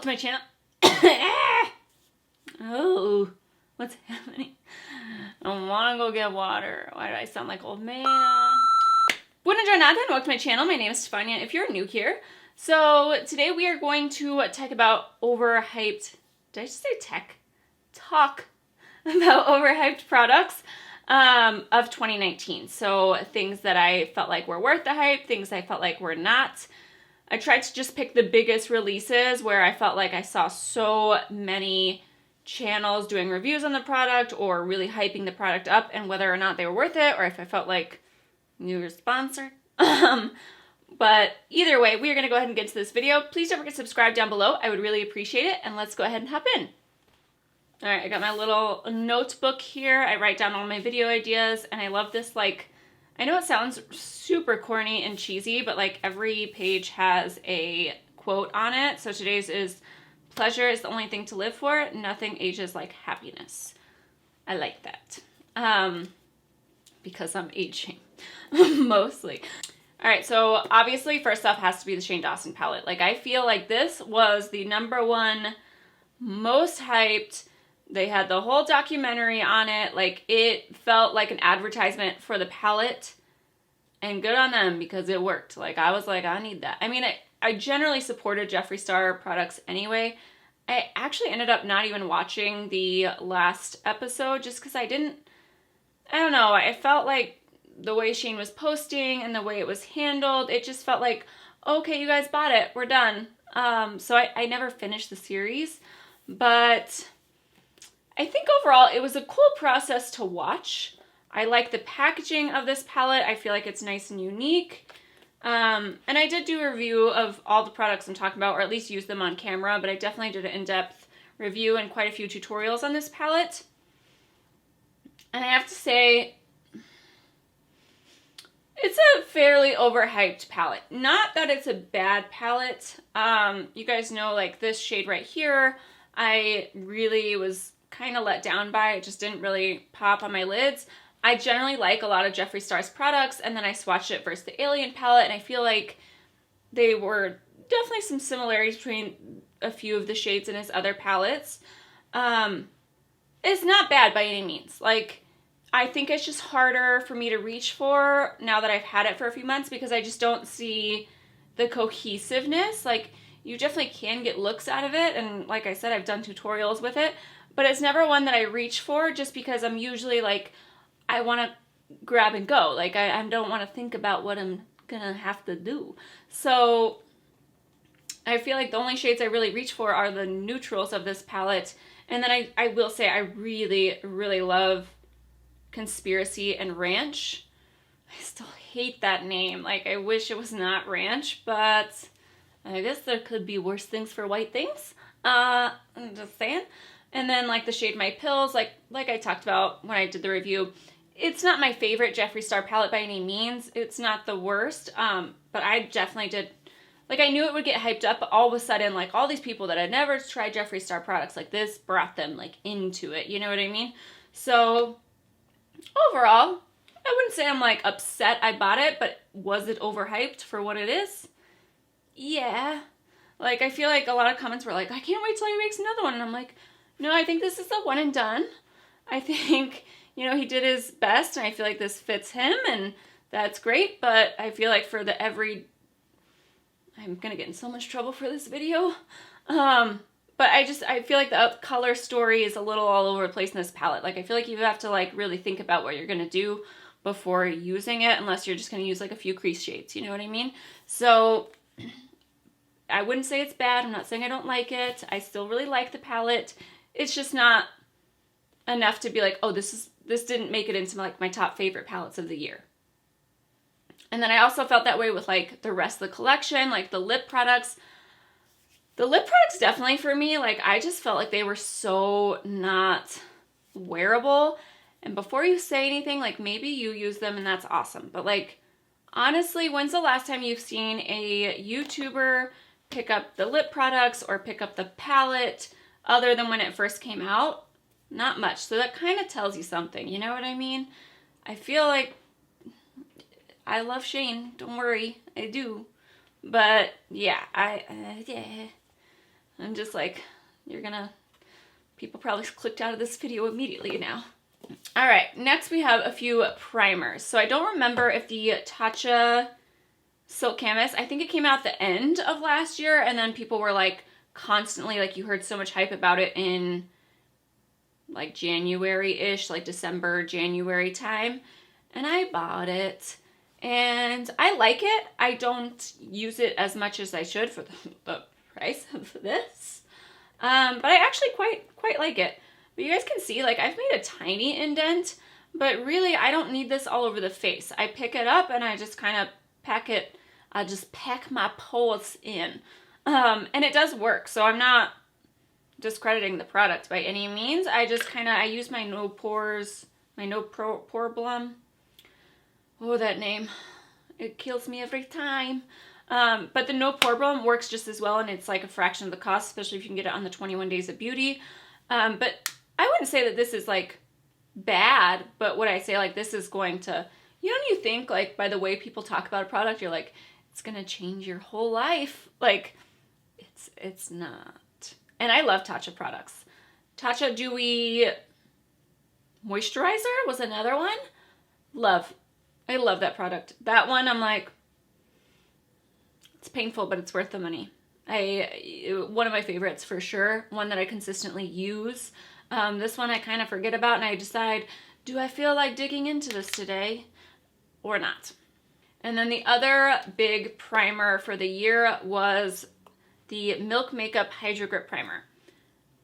to my channel. Oh, what's happening? I want to go get water. Why do I sound like old man? Buongiorno, and welcome to my channel. My name is Stefania if you're new here. So today we are going to talk about overhyped, did I just say tech? Talk about overhyped products of 2019. So things that I felt like were worth the hype, things I felt like were not. I tried to just pick the biggest releases where I felt like I saw so many channels doing reviews on the product or really hyping the product up and whether or not they were worth it or if I felt like you were sponsored. But either way, we are going to go ahead and get to this video. Please don't forget to subscribe down below. I would really appreciate it. And let's go ahead and hop in. All right, I got my little notebook here. I write down all my video ideas and I love this, like, I know it sounds super corny and cheesy, but like every page has a quote on it. So today's is, pleasure is the only thing to live for. Nothing ages like happiness. I like that. Because I'm aging, mostly. All right, so obviously first off has to be the Shane Dawson palette. Like I feel like this was the #1 most hyped. They had the whole documentary on it. Like it felt like an advertisement for the palette and good on them because it worked. Like I was like, I need that. I mean, I generally supported Jeffree Star products anyway. I actually ended up not even watching the last episode just because I don't know. I felt like the way Shane was posting and the way it was handled, it just felt like, okay, you guys bought it. We're done. So I never finished the series, but I think overall it was a cool process to watch. I like the packaging of this palette. I feel like it's nice and unique. And I did do a review of all the products I'm talking about, or at least use them on camera, but I definitely did an in-depth review and quite a few tutorials on this palette. And I have to say, it's a fairly overhyped palette. Not that it's a bad palette. You guys know, like this shade right here, I really was kind of let down by. It just didn't really pop on my lids. I generally like a lot of Jeffree Star's products, and then I swatched it versus the Alien palette, and I feel like they were definitely some similarities between a few of the shades in his other palettes. It's not bad by any means. Like, I think it's just harder for me to reach for now that I've had it for a few months because I just don't see the cohesiveness. Like, you definitely can get looks out of it, and like I said, I've done tutorials with it, but it's never one that I reach for just because I'm usually like, I want to grab and go. Like, I don't want to think about what I'm going to have to do. So I feel like the only shades I really reach for are the neutrals of this palette. And then I will say I really, really love Conspiracy and Ranch. I still hate that name. Like, I wish it was not Ranch, but I guess there could be worse things for white things. I'm just saying. And then like the shade My Pills, like I talked about when I did the review, it's not my favorite Jeffree Star palette by any means. It's not the worst, but I definitely did, like I knew it would get hyped up, but all of a sudden, like all these people that had never tried Jeffree Star products like this brought them like into it, you know what I mean? So overall, I wouldn't say I'm like upset I bought it, but was it overhyped for what it is? Yeah. Like I feel like a lot of comments were like, I can't wait till he makes another one. And I'm like, no, I think this is a one and done. I think, you know, he did his best and I feel like this fits him and that's great. But I feel like for I'm going to get in so much trouble for this video. But I feel like the color story is a little all over the place in this palette. Like I feel like you have to like really think about what you're going to do before using it, unless you're just going to use like a few crease shades, you know what I mean? So I wouldn't say it's bad. I'm not saying I don't like it. I still really like the palette. It's just not enough to be like, oh, this didn't make it into like my top favorite palettes of the year. And then I also felt that way with like the rest of the collection, like the lip products. The lip products definitely for me, like I just felt like they were so not wearable. And before you say anything, like maybe you use them and that's awesome. But like, honestly, when's the last time you've seen a YouTuber pick up the lip products or pick up the palette other than when it first came out? Not much. So that kind of tells you something, you know what I mean? I feel like I love Shane, don't worry, I do. But yeah, I'm just like, people probably clicked out of this video immediately now. All right, next we have a few primers. So I don't remember if the Tatcha Silk Canvas, I think it came out at the end of last year, and then people were like constantly, like you heard so much hype about it in like January-ish, like December, January time, and I bought it. And I like it. I don't use it as much as I should for the price of this. But I actually quite like it. But you guys can see, like, I've made a tiny indent, but really I don't need this all over the face. I pick it up and I just kind of pack it, I just pack my pores in. And it does work, so I'm not discrediting the product by any means. I just I use my no pores, my no pore blum. Oh, that name. It kills me every time. But the no pore blum works just as well, and it's like a fraction of the cost, especially if you can get it on the 21 Days of Beauty. But I wouldn't say that this is like bad, but what I say, like, this is going to, you think like by the way people talk about a product, you're like, it's going to change your whole life. Like, it's not. And I love Tatcha products. Tatcha Dewy Moisturizer was another one. I love that product. That one, I'm like, it's painful, but it's worth the money. One of my favorites for sure. One that I consistently use. This one I kind of forget about, and I decide, do I feel like digging into this today or not? And then the other big primer for the year was the Milk Makeup Hydro Grip Primer.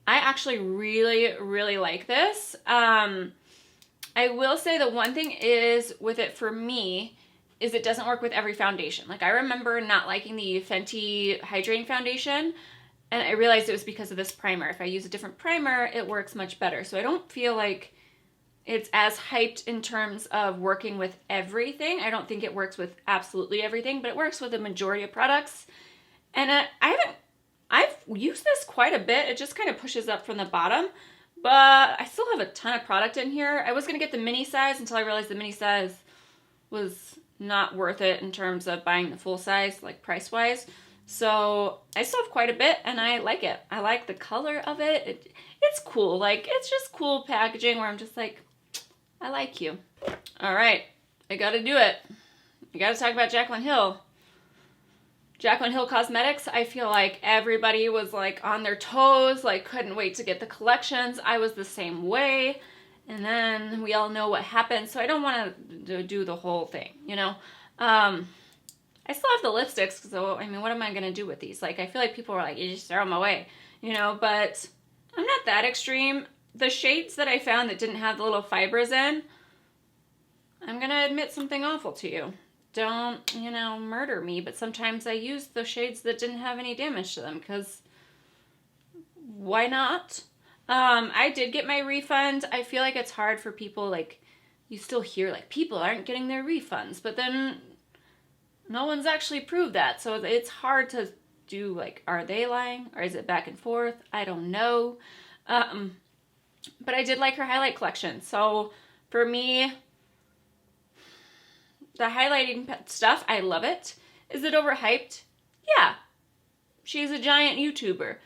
I actually really like this. I will say the one thing is with it for me is it doesn't work with every foundation. Like, I remember not liking the Fenty Hydrating Foundation, and I realized it was because of this primer. If I use a different primer, it works much better. So I don't feel like it's as hyped in terms of working with everything. I don't think it works with absolutely everything, but it works with the majority of products. And I've used this quite a bit. It just kind of pushes up from the bottom, but I still have a ton of product in here. I was going to get the mini size until I realized the mini size was not worth it in terms of buying the full size, like price-wise. So I still have quite a bit, and I like it. I like the color of it. It's cool. Like, it's just cool packaging where I'm just like, I like you. All right, I got to do it. I got to talk about Jaclyn Hill. Jaclyn Hill Cosmetics, I feel like everybody was like on their toes, like couldn't wait to get the collections. I was the same way. And then we all know what happened, so I don't want to do the whole thing, I still have the lipsticks, so, I mean, what am I going to do with these? Like, I feel like people are like, you just throw them away, but I'm not that extreme. The shades that I found that didn't have the little fibers in, I'm going to admit something awful to you. Don't, murder me, but sometimes I use the shades that didn't have any damage to them, because why not? I did get my refund. I feel like it's hard for people, like, you still hear, like, people aren't getting their refunds, but then no one's actually proved that, so it's hard to do, like, are they lying, or is it back and forth? I don't know. But I did like her highlight collection, so for me, the highlighting stuff, I love it. Is it overhyped? Yeah. She's a giant YouTuber.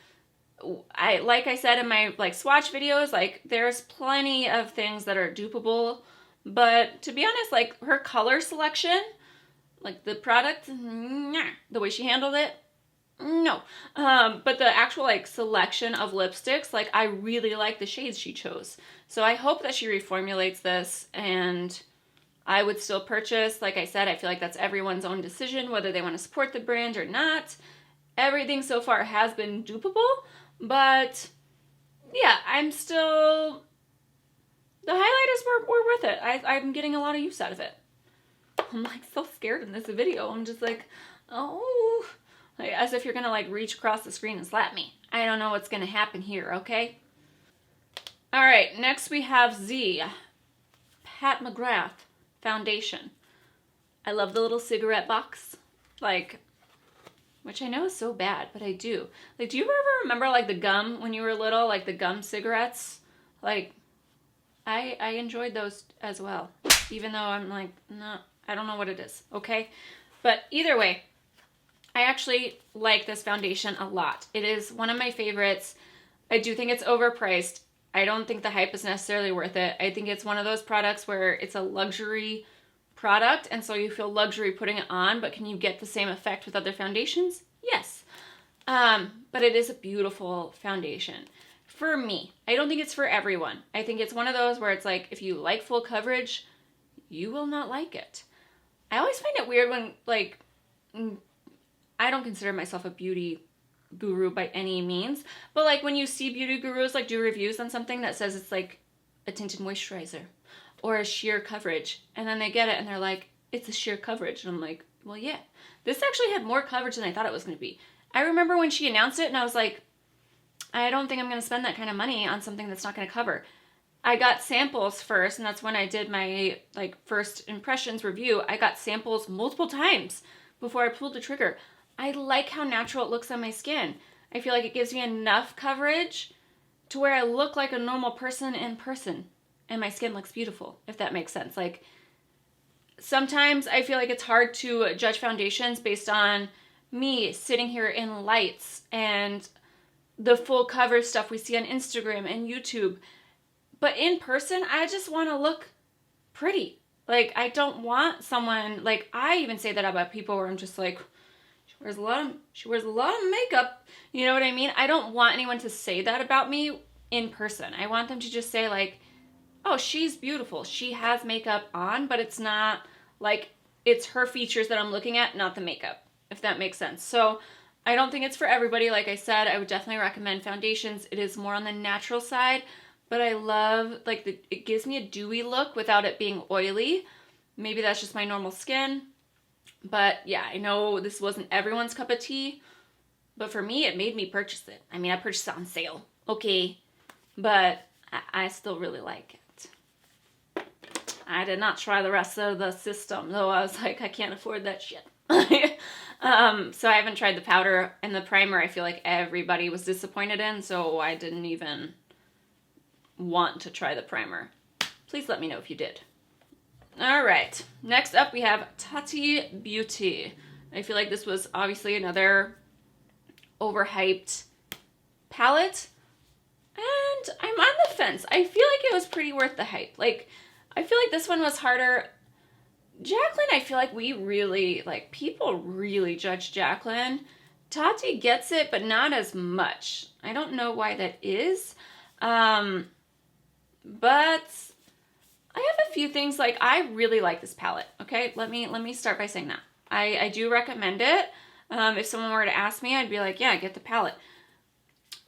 Like I said in my swatch videos, there's plenty of things that are dupable, but to be honest, her color selection, the product, nah. The way she handled it, no. But the actual selection of lipsticks, I really like the shades she chose. So I hope that she reformulates this, and I would still purchase. Like I said, I feel like that's everyone's own decision, whether they want to support the brand or not. Everything so far has been dupable, but yeah, I'm still, the highlighters were worth it. I'm getting a lot of use out of it. I'm so scared in this video. I'm just oh, as if you're gonna reach across the screen and slap me. I don't know what's gonna happen here, okay? All right, next we have Z Pat McGrath foundation. I love the little cigarette box, which I know is so bad, but I do. Do you ever remember the gum when you were little, the gum cigarettes? I enjoyed those as well, even though I'm no, I don't know what it is, okay? But either way, I actually like this foundation a lot. It is one of my favorites. I do think it's overpriced. I don't think the hype is necessarily worth it. I think it's one of those products where it's a luxury product, and so you feel luxury putting it on, but can you get the same effect with other foundations? Yes. But it is a beautiful foundation. For me, I don't think it's for everyone. I think it's one of those where it's like, if you like full coverage, you will not like it. I always find it weird when, like, I don't consider myself a beauty guru by any means, but like when you see beauty gurus like do reviews on something that says it's like a tinted moisturizer or a sheer coverage, and then they get it and they're like, it's a sheer coverage, and I'm like, well, yeah, this actually had more coverage than I thought it was going to be. I remember when she announced it and I was like, I don't think I'm going to spend that kind of money on something that's not going to cover. I got samples first, and that's when I did my like first impressions review. I got samples multiple times before I pulled the trigger. I like how natural it looks on my skin. I feel like it gives me enough coverage to where I look like a normal person in person, and my skin looks beautiful, if that makes sense. Like, sometimes I feel like it's hard to judge foundations based on me sitting here in lights and the full coverage stuff we see on Instagram and YouTube. But in person, I just want to look pretty. Like, I don't want someone, like, I even say that about people where I'm just like, she wears a lot of makeup. You know what I mean? I don't want anyone to say that about me in person. I want them to just say like, oh, she's beautiful. She has makeup on, but it's not like it's her features that I'm looking at, not the makeup, if that makes sense. So I don't think it's for everybody. Like I said, I would definitely recommend foundations. It is more on the natural side, but I love, like, it gives me a dewy look without it being oily. Maybe that's just my normal skin. But yeah, I know this wasn't everyone's cup of tea, but for me, it made me purchase it. I mean, I purchased it on sale, okay, but I still really like it. I did not try the rest of the system, though. I was like, I can't afford that shit. So I haven't tried the powder and the primer. I feel like everybody was disappointed in, so I didn't even want to try the primer. Please let me know if you did. All right, next up we have Tati Beauty. I feel like this was obviously another overhyped palette, and I'm on the fence. I feel like it was pretty worth the hype. Like, I feel like this one was harder. Jaclyn, I feel like we really, like, people really judge Jaclyn. Tati gets it, but not as much. I don't know why that is, but I have a few things. Like, I really like this palette. Okay, let me start by saying that I do recommend it. If someone were to ask me, I'd be like, yeah, get the palette.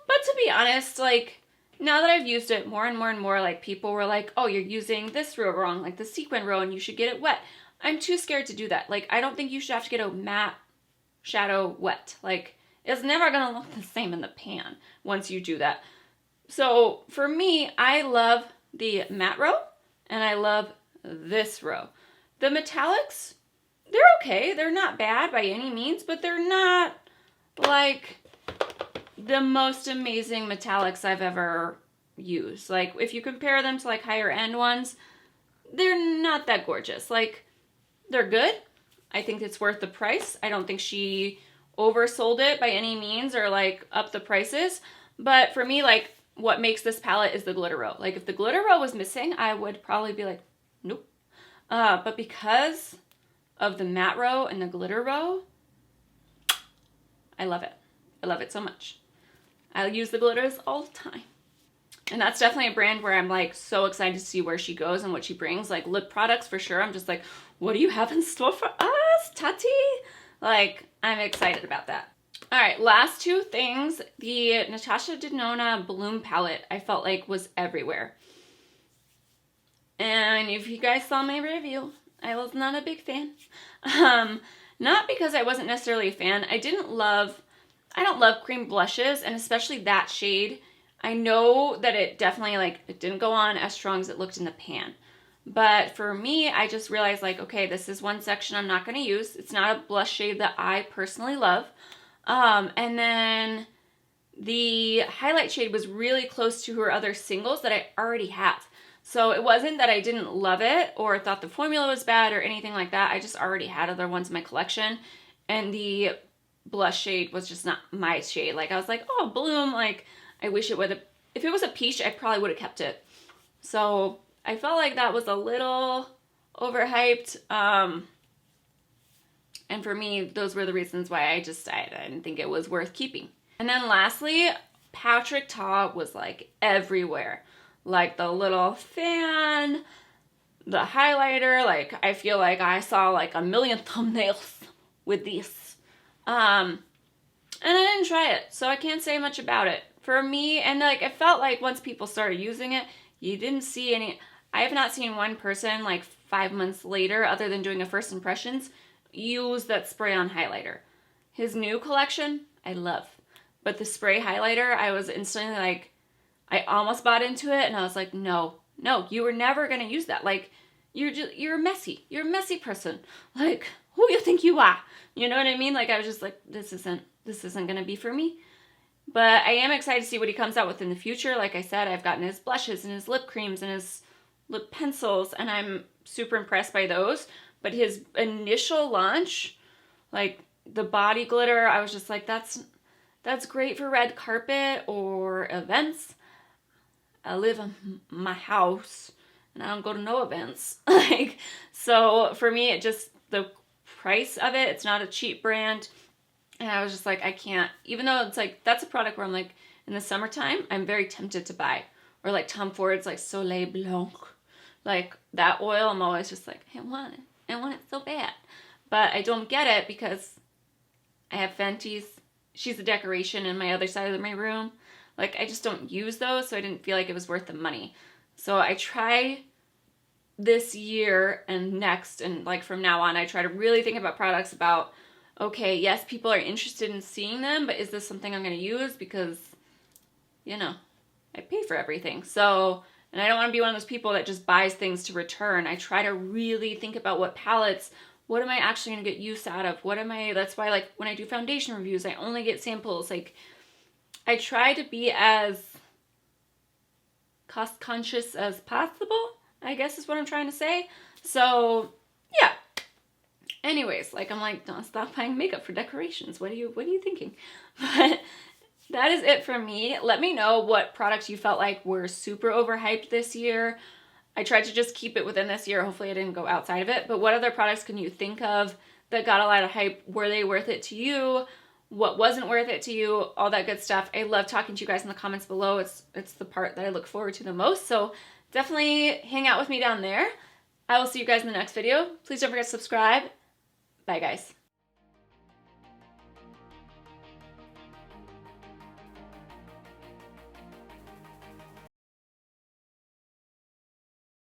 But to be honest, like, now that I've used it more and more and more, like, people were like, oh, you're using this row wrong, like the sequin row, and you should get it wet. I'm too scared to do that. Like, I don't think you should have to get a matte shadow wet. Like, it's never gonna look the same in the pan once you do that. So for me, I love the matte row, and I love this row. The metallics, they're okay. They're not bad by any means, but they're not like the most amazing metallics I've ever used. Like, if you compare them to like higher end ones, they're not that gorgeous. Like, they're good. I think it's worth the price. I don't think she oversold it by any means or like up the prices. But for me, like, what makes this palette is the glitter row. Like, if the glitter row was missing, I would probably be like, nope. But because of the matte row and the glitter row, I love it. I love it so much. I use the glitters all the time. And that's definitely a brand where I'm like so excited to see where she goes and what she brings. Like, lip products for sure. I'm just like, what do you have in store for us, Tati? Like, I'm excited about that. All right, last two things. The Natasha Do Bloom palette, I felt like was everywhere. And if you guys saw my review, I was not a big fan. Not because I wasn't necessarily a fan. I don't love cream blushes, and especially that shade. I know that it definitely, like, it didn't go on as strong as it looked in the pan. But for me, I just realized, like, okay, this is one section I'm not going to use. It's not a blush shade that I personally love. And then the highlight shade was really close to her other singles that I already have. So it wasn't that I didn't love it or thought the formula was bad or anything like that. I just already had other ones in my collection. And the blush shade was just not my shade. Like I was like, oh, Bloom, like I wish it would have, if it was a peach, I probably would have kept it. So I felt like that was a little overhyped. And for me, those were the reasons why I didn't think it was worth keeping. And then lastly, Patrick Ta was like everywhere. Like the little fan, the highlighter, like I feel like I saw like a million thumbnails with these. And I didn't try it, so I can't say much about it. For me, and like it felt like once people started using it, you didn't see any, I have not seen one person like 5 months later, other than doing a first impressions, use that spray on highlighter. His new collection, I love. But the spray highlighter, I was instantly like, I almost bought into it, and I was like, no, you were never gonna use that. Like, you're messy. You're a messy person. Like, who you think you are? You know what I mean? Like, I was just like, this isn't gonna be for me. But I am excited to see what he comes out with in the future. Like I said, I've gotten his blushes and his lip creams and his lip pencils, and I'm super impressed by those. But his initial launch, like the body glitter, I was just like, that's great for red carpet or events. I live in my house and I don't go to no events. Like, so for me, it just, the price of it, it's not a cheap brand. And I was just like, I can't, even though it's like, that's a product where I'm like, in the summertime, I'm very tempted to buy. Or like Tom Ford's like Soleil Blanc. Like that oil, I'm always just like, I want it. I want it so bad. But I don't get it because I have Fenty's. She's a decoration in my other side of my room. Like, I just don't use those, so I didn't feel like it was worth the money. So I try this year and next, and like from now on, I try to really think about products about, okay, yes, people are interested in seeing them, but is this something I'm going to use? Because, you know, I pay for everything. So, and I don't want to be one of those people that just buys things to return. I try to really think about what palettes, what am I actually going to get use out of? That's why like when I do foundation reviews, I only get samples. Like I try to be as cost conscious as possible, I guess is what I'm trying to say. So yeah. Anyways, like I'm like, don't stop buying makeup for decorations. What are you thinking? But that is it for me. Let me know what products you felt like were super overhyped this year. I tried to just keep it within this year. Hopefully I didn't go outside of it. But what other products can you think of that got a lot of hype? Were they worth it to you? What wasn't worth it to you? All that good stuff. I love talking to you guys in the comments below. It's the part that I look forward to the most. So definitely hang out with me down there. I will see you guys in the next video. Please don't forget to subscribe. Bye, guys.